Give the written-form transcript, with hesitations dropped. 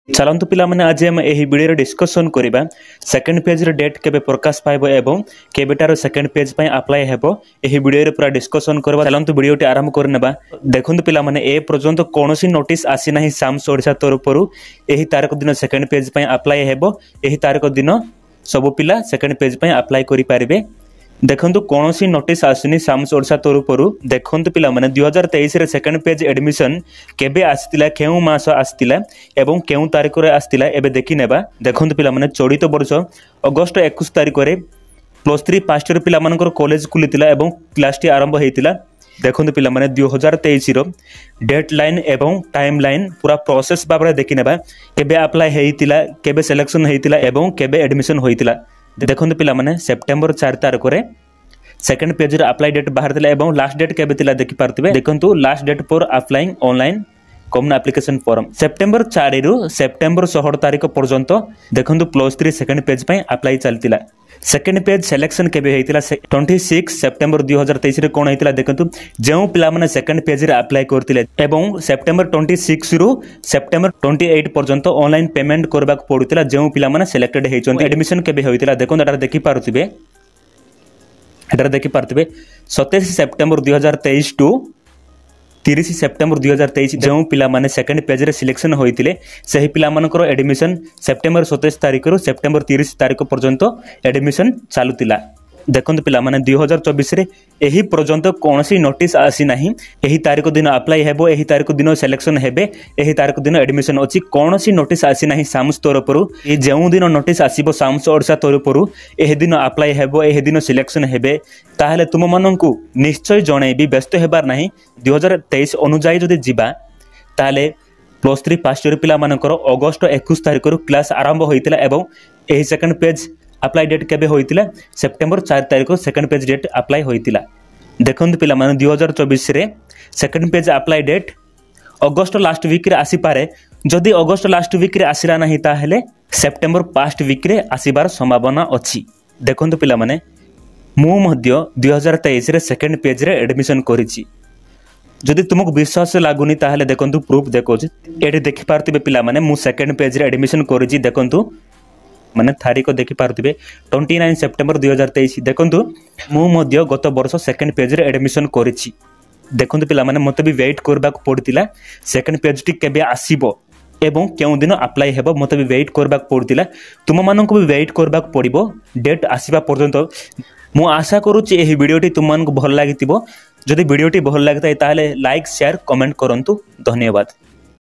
चलतु पिलामाने आज आम यही वीडियो डिस्कसन करबा सेकंड पेज रे डेट केबे प्रकाश पाइबो एवं केबेटार सेकंड पेज पय अप्लाई हेबो यही वीडियो रे पूरा डिस्कसन करबा। चलतु वीडियोटी आरंभ करनेबा। देखंतु पिलामाने ए पर्यंत कोनोसी नोटिस आसी नाही साम्स ओडिशा तरफरु एही तारक दिन सेकंड पेज पय अप्लाई हेबो। एही तारक दिन सब पिला सेकंड पेज पय अप्लाई करि पारिबे। देखंतु कोनोसी नोटिस आसुनी साम्स ओडिशा तरफरु। देखंतु पिला माने 2023 रे सेकंड पेज एडमिशन केबे आस्तिला केउ मास आस्तिला एवं केउ तारिख रे आस्तिला एबे देखि नेबा। देखंतु पिला माने चलित वर्ष अगस्त 21 तारिख रे +3 फर्स्ट ईयर पिला मानकर कॉलेज खुलितिला एवं क्लास टी आरंभ हेतिला। देखंतु पिला माने 2023 रो डेडलाइन एवं टाइमलाइन पूरा प्रोसेस बाबरे देखि नेबा। केबे अप्लाई हेतिला, केबे सिलेक्शन हेतिला एवं केबे एडमिशन होइतिला। देखंतु पिला माने सेप्टेम्बर 4 तारिख रे सेकंड पेज रे अप्लाई डेट बाहर दिला एवं लास्ट डेट केबे तिला देखि पारतिबे। देखंतु last date for applying online common application form September 4 रु सेप्टेम्बर 16 तारिख पर्यंत देखंतु +3 सेकंड पेज पय अप्लाई चलतिला। सेकंड पेज सिलेक्शन केबे हेतिला 26 सेप्टेम्बर 2023 रे कोन हेतिला। देखंतु जेउ पिला माने सेकंड पेज रे अप्लाई करतिले एवं सेप्टेम्बर 26 रु सेप्टेम्बर 28 पर्यंत ऑनलाइन पेमेंट करबाक पडुतिला जेउ पिला माने सिलेक्टेड हेचोन। एडमिशन केबे होइतिला देखंतु एटा देखि पारुतिबे। एटा देखि पारुतिबे 27 सेप्टेम्बर 2023 टू 30 सेप्टेम्बर 2023 जो पिला माने सेकंड पेज रे सिलेक्शन होइतिले सही पिला मानकर एडमिशन सेप्टेम्बर 27 तारिख रु सेप्टेम्बर 30 तारिख पर्यंत एडमिशन चालुतिला। देखंतु पिला माने 2024 रे एही पर्यंत कोनोसी नोटिस आसी नाही। एही तारिख दिन अप्लाई हेबो, एही तारिख दिन सिलेक्शन हेबे, एही तारिख दिन एडमिशन अछि। कोनोसी नोटिस आसी नाही साम्स तरफरु। ए जेउ दिन नोटिस आसीबो साम्स ओडिशा तरफरु एही दिन अप्लाई हेबो, एही दिन सिलेक्शन हेबे ताहले तुम माननकु निश्चय जणैबी। व्यस्त हेबार नाही। 2023 अनुसार जदि जिबा ताहले +3 फर्स्ट ईयर पिला मानकर अगस्त 21 तारिख रु क्लास आरंभ होइतिला एवं एही सेकंड पेज अप्लाई डेट केबे होइतिला सेप्टेम्बर 4 तारिख सेकंड पेज डेट अप्लाई होइतिला। देखंतु पिला माने 2024 रे सेकंड पेज अप्लाई डेट अगस्त लास्ट वीक रे आसी पारे। जदि अगस्त लास्ट वीक रे आसिला नाही ताहले सेप्टेम्बर फर्स्ट वीक रे आसीबार संभावना अछि। देखंतु पिला माने मु मध्य 2023 रे सेकंड पेज रे एडमिशन करिछि। जदि तुमको विश्वास लागुनी ताहले देखंतु प्रूफ देखोछि। एठी देखि पारतिबे पिला माने मु सेकंड पेज रे एडमिशन करिछि। देखंतु माने तारीख देखि पारतिबे 29 सेप्टेम्बर 2023। देखंतु मु मध्य गत वर्ष सेकंड पेज रे एडमिशन करिछि। देखंतु पिला माने मते भी वेट करबाक पड़तिला सेकंड पेज टी केबे आसीबो एवं केउ दिन अप्लाई हेबो मते भी वेट करबाक पड़तिला। तुम माननको भी वेट करबाक पड़िबो डेट आसीबा पर्यंत। मु आशा करूछि एही वीडियोटी तुम माननको भल लागितिबो। जदि वीडियोटी भल लागताय ताहले लाइक शेयर कमेंट करंतु। धन्यवाद।